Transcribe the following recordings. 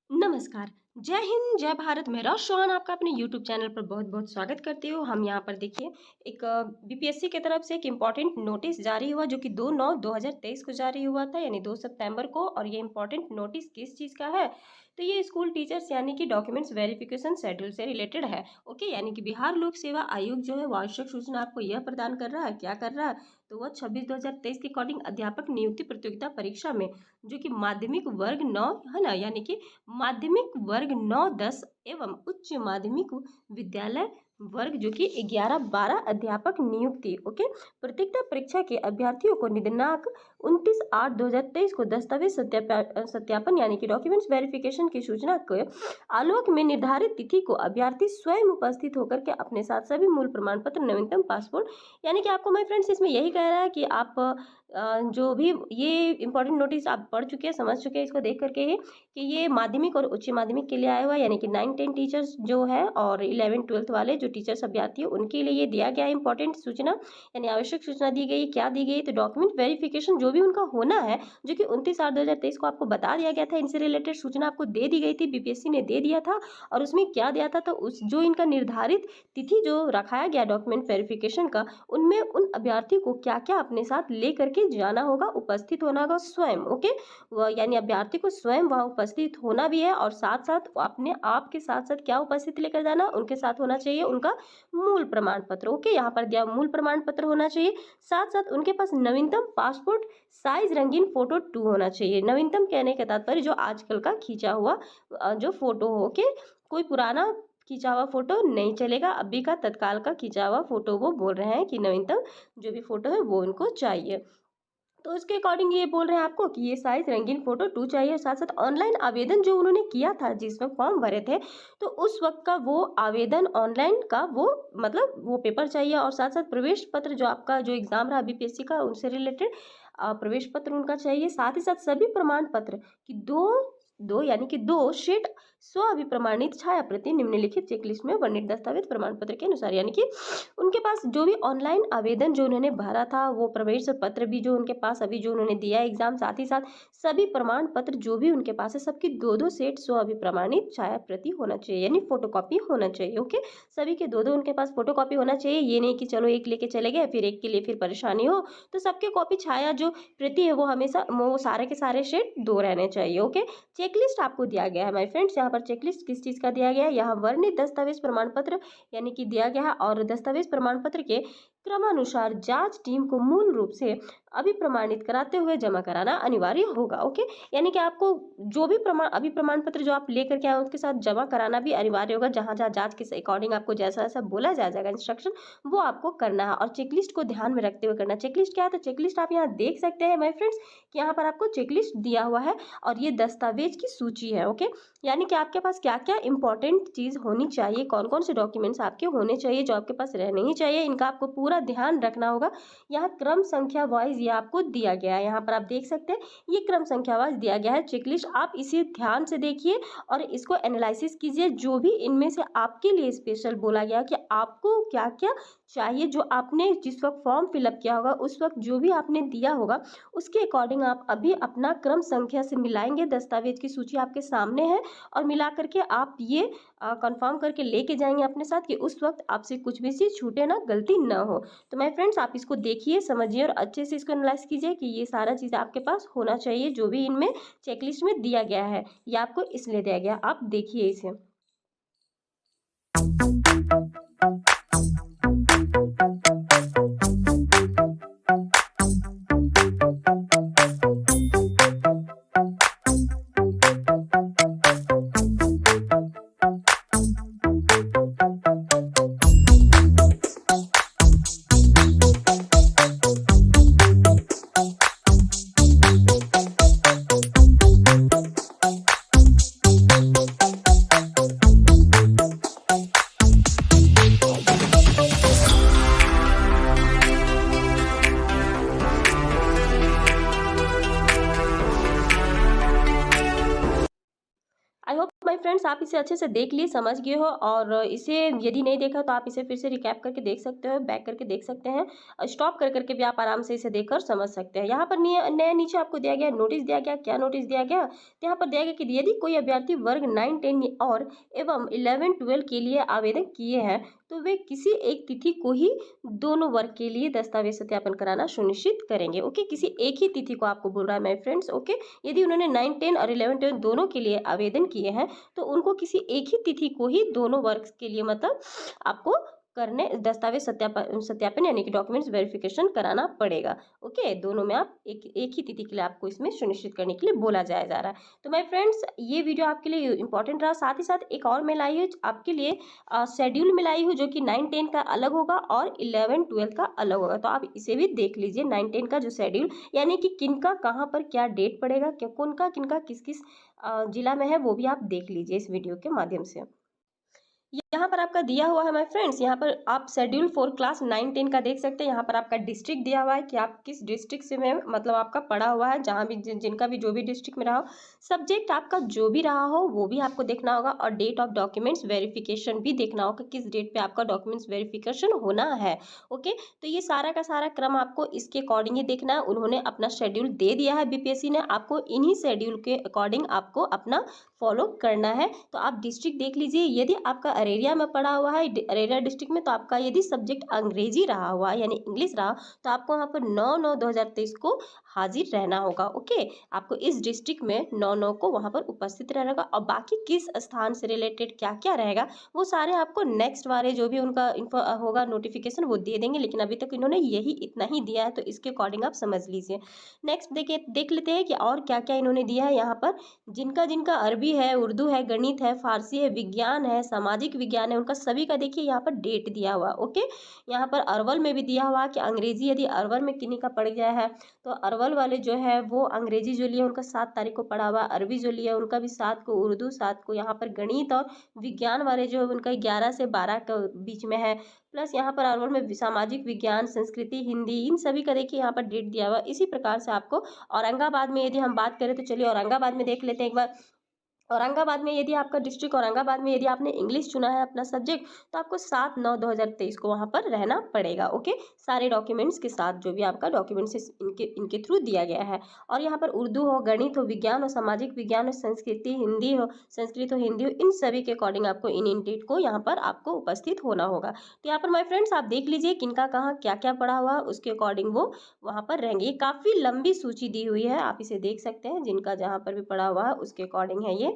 नमस्कार। जय हिंद, जय भारत। मैं रोशन आपका अपने यूट्यूब चैनल पर बहुत-बहुत स्वागत करती हूँ। हम यहाँ पर देखिए एक बीपीएससी की तरफ से एक इम्पोर्टेंट नोटिस जारी हुआ जो कि 2/9/2023 को जारी हुआ था यानी 2 सितंबर को। और ये इम्पोर्टेंट नोटिस किस चीज़ का है? तो ये स्कूल टीचर्स यानी कि डॉक्यूमेंट्स वेरिफिकेशन शेड्यूल से रिलेटेड है। ओके, यानी कि बिहार लोक सेवा आयोग जो है वो आवश्यक सूचना आपको यह प्रदान कर रहा है। क्या कर रहा है? तो वह 26/2023 के अकॉर्डिंग अध्यापक नियुक्ति प्रतियोगिता परीक्षा में जो कि माध्यमिक वर्ग 9 है ना, यानी कि माध्यमिक वर्ग 9-10 एवं उच्च माध्यमिक विद्यालय वर्ग जो कि 11-12 अध्यापक नियुक्ति। ओके, प्रतियोगिता परीक्षा के अभ्यर्थियों को दिनांक 29/8/2023 को दस्तावेज सत्यापन यानी कि डॉक्यूमेंट्स वेरिफिकेशन की सूचना के आलोक में निर्धारित तिथि को अभ्यर्थी स्वयं उपस्थित होकर के अपने साथ सभी मूल प्रमाण पत्र, नवीनतम पासपोर्ट, यानी कि आपको माय फ्रेंड्स इसमें यही कह रहा है कि आप जो भी ये इंपॉर्टेंट नोटिस आप पढ़ चुके हैं, समझ चुके हैं इसको देख करके ही कि ये माध्यमिक और उच्च माध्यमिक के लिए आया हुआ है, यानी कि 9-10 टीचर्स जो है और 11-12 वाले जो टीचर्स अभ्यर्थी है उनके लिए ये दिया गया है इंपॉर्टेंट सूचना, यानी आवश्यक सूचना दी गई। क्या दी गई? तो डॉक्यूमेंट वेरिफिकेशन जो भी उनका होना है जो कि 29/8/2023 को आपको बता दिया गया था, इनसे रिलेटेड सूचना आपको दे दी गई थी, बीपीएससी ने दे दिया था। और उसमें क्या दिया था? तो उस जो इनका निर्धारित तिथि जो रखाया गया डॉक्यूमेंट वेरिफिकेशन का, उनमें उन अभ्यर्थी को क्या क्या अपने साथ ले करके जाना होगा, उपस्थित होना होगा स्वयं। ओके, वह यानी अभ्यर्थी को स्वयं वहाँ उपस्थित होना भी है और साथ साथ अपने आप के साथ साथ क्या उपस्थित लेकर जाना, उनके साथ होना चाहिए उनका मूल प्रमाण पत्र। ओके, यहाँ पर दिया मूल प्रमाण पत्र होना चाहिए, साथ साथ उनके पास नवीनतम पासपोर्ट साइज रंगीन फोटो 2 होना चाहिए। नवीनतम कहने का तात्पर्य जो आजकल का खींचा हुआ जो फोटो हो। ओके, कोई पुराना खींचा हुआ फोटो नहीं चलेगा, अभी का तत्काल का खींचा हुआ फोटो वो बोल रहे हैं कि नवीनतम जो भी फोटो है वो उनको चाहिए। तो उसके अकॉर्डिंग ये बोल रहे हैं आपको कि ये साइज रंगीन फोटो 2 चाहिए। साथ साथ ऑनलाइन आवेदन जो उन्होंने किया था जिसमें फॉर्म भरे थे, तो उस वक्त का वो आवेदन ऑनलाइन का वो मतलब वो पेपर चाहिए। और साथ साथ प्रवेश पत्र जो आपका जो एग्जाम रहा बीपीएससी का उनसे रिलेटेड प्रवेश पत्र उनका चाहिए। साथ ही साथ सभी प्रमाण पत्र की दो दो यानी कि 2 शीट स्व अभिप्रमाणित छाया प्रति निम्नलिखित चेकलिस्ट में वर्णित दस्तावेज प्रमाण पत्र के अनुसार, यानी कि उनके पास जो भी ऑनलाइन आवेदन जो उन्होंने भरा था वो प्रवेश पत्र भी जो उनके पास अभी जो उन्होंने दिया एग्जाम, साथ ही साथ सभी प्रमाण पत्र जो भी उनके पास है सबकी 2-2 सेट स्व अभिप्रमाणित छाया प्रति होना चाहिए, यानी फोटोकॉपी होना चाहिए। ओके, सभी के 2-2 उनके पास फोटोकॉपी होना चाहिए। ये नहीं कि चलो एक लेके चले गए फिर एक के लिए फिर परेशानी हो, तो सबके कॉपी छाया जो प्रति है वो हमेशा वो सारे के सारे सेट 2 रहने चाहिए। ओके, चेकलिस्ट आपको दिया गया है माय फ्रेंड्स। यहाँ पर चेकलिस्ट किस चीज़ का दिया गया है? यहाँ वर्णित दस्तावेज प्रमाण पत्र यानी कि दिया गया है और दस्तावेज प्रमाण पत्र के क्रमानुसार जांच टीम को मूल रूप से अभिप्रमाणित कराते हुए जमा कराना अनिवार्य होगा। ओके, यानी कि आपको जो भी प्रमाण पत्र जो आप लेकर के आए उसके साथ जमा कराना भी अनिवार्य होगा। जहां जहां जांच के अकॉर्डिंग आपको जैसा जैसा बोला जाएगा इंस्ट्रक्शन वो आपको करना है और चेकलिस्ट को ध्यान में रखते हुए करना। चेकलिस्ट क्या है? तो चेकलिस्ट आप यहाँ देख सकते हैं माय फ्रेंड्स कि यहाँ पर आपको चेकलिस्ट दिया हुआ है और ये दस्तावेज की सूची है। ओके, यानी कि आपके पास क्या क्या इंपॉर्टेंट चीज़ होनी चाहिए, कौन कौन से डॉक्यूमेंट्स आपके होने चाहिए जो आपके पास रहने ही चाहिए, इनका आपको पूरा ध्यान रखना होगा। यहाँ क्रम संख्या वाइज ये आपको दिया गया है, यहाँ पर आप देख सकते हैं ये क्रम संख्या वाइज दिया गया है चेकलिस्ट। आप इसे ध्यान से देखिए और इसको एनालिसिस कीजिए जो भी इनमें से आपके लिए स्पेशल बोला गया कि आपको क्या क्या चाहिए, जो आपने जिस वक्त फॉर्म फिलअप किया होगा उस वक्त जो भी आपने दिया होगा उसके अकॉर्डिंग आप अभी अपना क्रम संख्या से मिलाएंगे। दस्तावेज की सूची आपके सामने है और मिला करके आप ये कंफर्म करके लेके जाएंगे अपने साथ कि उस वक्त आपसे कुछ भी चीज़ छूटे ना, गलती ना हो। तो माय फ्रेंड्स आप इसको देखिए, समझिए और अच्छे से इसको एनालाइज कीजिए कि ये सारा चीज़ आपके पास होना चाहिए जो भी इनमें चेकलिस्ट में दिया गया है। ये आपको इसलिए दिया गया, आप देखिए इसे। आई होप माय फ्रेंड्स आप इसे अच्छे से देख लिए, समझ गए हो, और इसे यदि नहीं देखा तो आप इसे फिर से रिकैप करके देख सकते हो, बैक करके देख सकते हैं, स्टॉप कर करके भी आप आराम से इसे देखकर समझ सकते हैं। यहाँ पर नया नीचे आपको दिया गया नोटिस दिया गया, क्या नोटिस दिया गया, तो यहाँ पर दिया गया कि यदि कोई अभ्यर्थी वर्ग 9, 10 और एवं 11, 12 के लिए आवेदन किए हैं तो वे किसी एक तिथि को ही दोनों वर्ग के लिए दस्तावेज सत्यापन कराना सुनिश्चित करेंगे। ओके, किसी एक ही तिथि को आपको बोल रहा है माय फ्रेंड्स। ओके, यदि उन्होंने 9, 10 और 11, 12 दोनों के लिए आवेदन किए हैं तो उनको किसी एक ही तिथि को ही दोनों वर्ग के लिए मतलब आपको करने दस्तावेज सत्यापन सत्यापन यानी कि डॉक्यूमेंट्स वेरिफिकेशन कराना पड़ेगा। ओके, दोनों में आप एक ही तिथि के लिए आपको इसमें सुनिश्चित करने के लिए बोला जा रहा है। तो माय फ्रेंड्स ये वीडियो आपके लिए इंपॉर्टेंट रहा। साथ ही साथ एक और मैं लाई हूँ आपके लिए शेड्यूल में लाई हूँ जो कि 9, 10 का अलग होगा और 11, 12 का अलग होगा। तो आप इसे भी देख लीजिए 9, 10 का जो शेड्यूल यानी कि किनका कहाँ पर क्या डेट पड़ेगा, किनका किनका किस किस जिला में है, वो भी आप देख लीजिए इस वीडियो के माध्यम से। यहाँ पर आपका दिया हुआ है माय फ्रेंड्स, यहाँ पर आप शेड्यूल फॉर क्लास 9, 10 का देख सकते हैं। यहाँ पर आपका डिस्ट्रिक्ट दिया हुआ है कि आप किस डिस्ट्रिक्ट से में मतलब आपका पढ़ा हुआ है, जहाँ भी जिनका भी जो भी डिस्ट्रिक्ट में रहा हो, सब्जेक्ट आपका जो भी रहा हो वो भी आपको देखना होगा, और डेट ऑफ डॉक्यूमेंट्स वेरिफिकेशन भी देखना होगा, किस डेट पे आपका डॉक्यूमेंट्स वेरिफिकेशन होना है। ओके, तो ये सारा का सारा क्रम आपको इसके अकॉर्डिंग ही देखना है। उन्होंने अपना शेड्यूल दे दिया है बीपीएससी ने, आपको इन्हीं शेड्यूल के अकॉर्डिंग आपको अपना फॉलो करना है। तो आप डिस्ट्रिक्ट देख लीजिए, यदि आपका अरेरिया में पड़ा हुआ है अरेरिया डिस्ट्रिक्ट में, तो आपका यदि सब्जेक्ट अंग्रेजी रहा हुआ यानी इंग्लिश रहा तो आपको वहाँ पर 9/9/2023 को हाजिर रहना होगा। ओके, आपको इस डिस्ट्रिक्ट में 9/9 को वहाँ पर उपस्थित रहना होगा, और बाकी किस स्थान से रिलेटेड क्या क्या रहेगा वो सारे आपको नेक्स्ट वाले जो भी उनका इन्फो होगा नोटिफिकेशन वो दे देंगे, लेकिन अभी तक इन्होंने यही इतना ही दिया है, तो इसके अकॉर्डिंग आप समझ लीजिए। नेक्स्ट देख लेते हैं कि और क्या क्या इन्होंने दिया है। यहाँ पर जिनका जिनका अरबी है, उर्दू है, गणित है, फारसी है, विज्ञान है, सामाजिक विज्ञान है, उनका सभी का देखिए यहाँ पर डेट दिया हुआ। ओके, यहाँ पर अरवल में भी दिया हुआ कि अंग्रेजी यदि अरवल में किन्हीं का पड़ गया है तो अरवल वाले जो है वो अंग्रेजी जो लिए उनका 7 तारीख को पड़ा हुआ, अरबी जो लिया उनका भी 7 को, उर्दू 7 को, यहाँ पर गणित और विज्ञान वाले जो है उनका 11 से 12 के बीच में है। प्लस यहाँ पर अरवल में सामाजिक विज्ञान, संस्कृति, हिंदी, इन सभी का देखिए यहाँ पर डेट दिया हुआ। इसी प्रकार से आपको औरंगाबाद में यदि हम बात करें तो चलिए औरंगाबाद में देख लेते हैं एक बार। औरंगाबाद में यदि आपका डिस्ट्रिक्ट औरंगाबाद में यदि आपने इंग्लिश चुना है अपना सब्जेक्ट तो आपको 7/9/2023 को वहाँ पर रहना पड़ेगा। ओके, सारे डॉक्यूमेंट्स के साथ जो भी आपका डॉक्यूमेंट्स इनके थ्रू दिया गया है। और यहाँ पर उर्दू हो, गणित हो, विज्ञान हो, सामाजिक विज्ञान हो, संस्कृति हिंदी हो, संस्कृत हो, हिंदी हो, इन सभी के अकॉर्डिंग आपको इन डेट को यहाँ पर आपको उपस्थित होना होगा। तो यहाँ पर माय फ्रेंड्स आप देख लीजिए किनका कहाँ क्या क्या पड़ा हुआ, उसके अकॉर्डिंग वो वहाँ पर रहेंगे। ये काफ़ी लंबी सूची दी हुई है, आप इसे देख सकते हैं, जिनका जहाँ पर भी पड़ा हुआ है उसके अकॉर्डिंग है ये।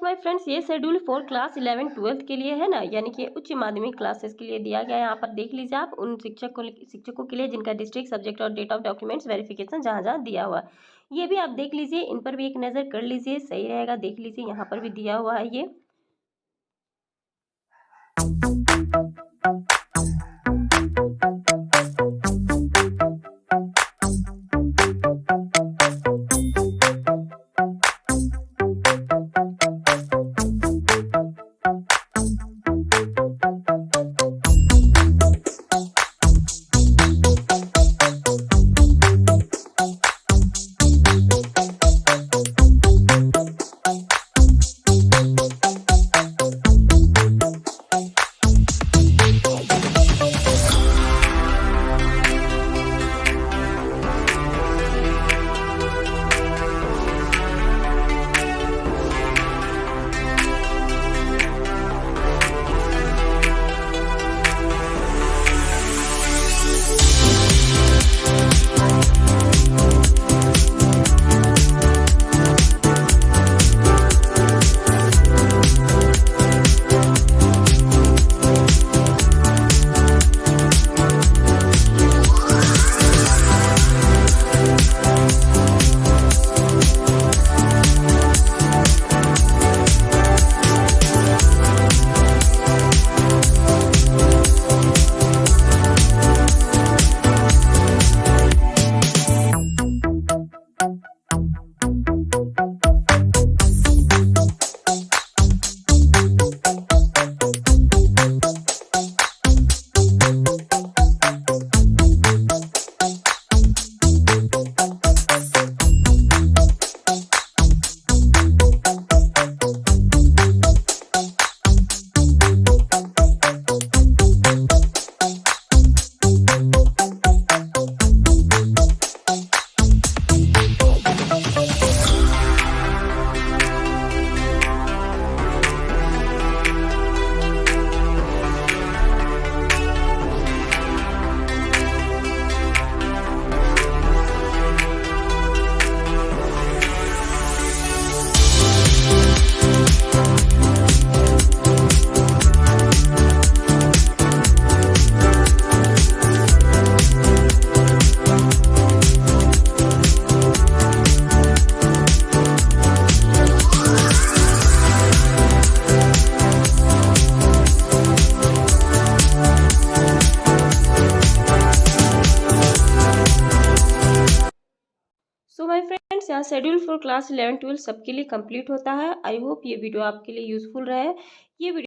माय फ्रेंड्स ये शेड्यूल फॉर क्लास 11, 12 के लिए है ना, यानी कि उच्च माध्यमिक क्लासेस के लिए दिया गया है। यहाँ पर देख लीजिए आप उन शिक्षकों के लिए जिनका डिस्ट्रिक्ट, सब्जेक्ट और डेट ऑफ डॉक्यूमेंट्स वेरिफिकेशन जहाँ जहाँ दिया हुआ है, ये भी आप देख लीजिए, इन पर भी एक नज़र कर लीजिए, सही रहेगा। देख लीजिए यहाँ पर भी दिया हुआ है ये। फ्रेंड्स, यहाँ शेड्यूल फॉर क्लास 11 12 सबके लिए कंप्लीट होता है। आई होप ये वीडियो आपके लिए यूजफुल रहे। ये वीडियो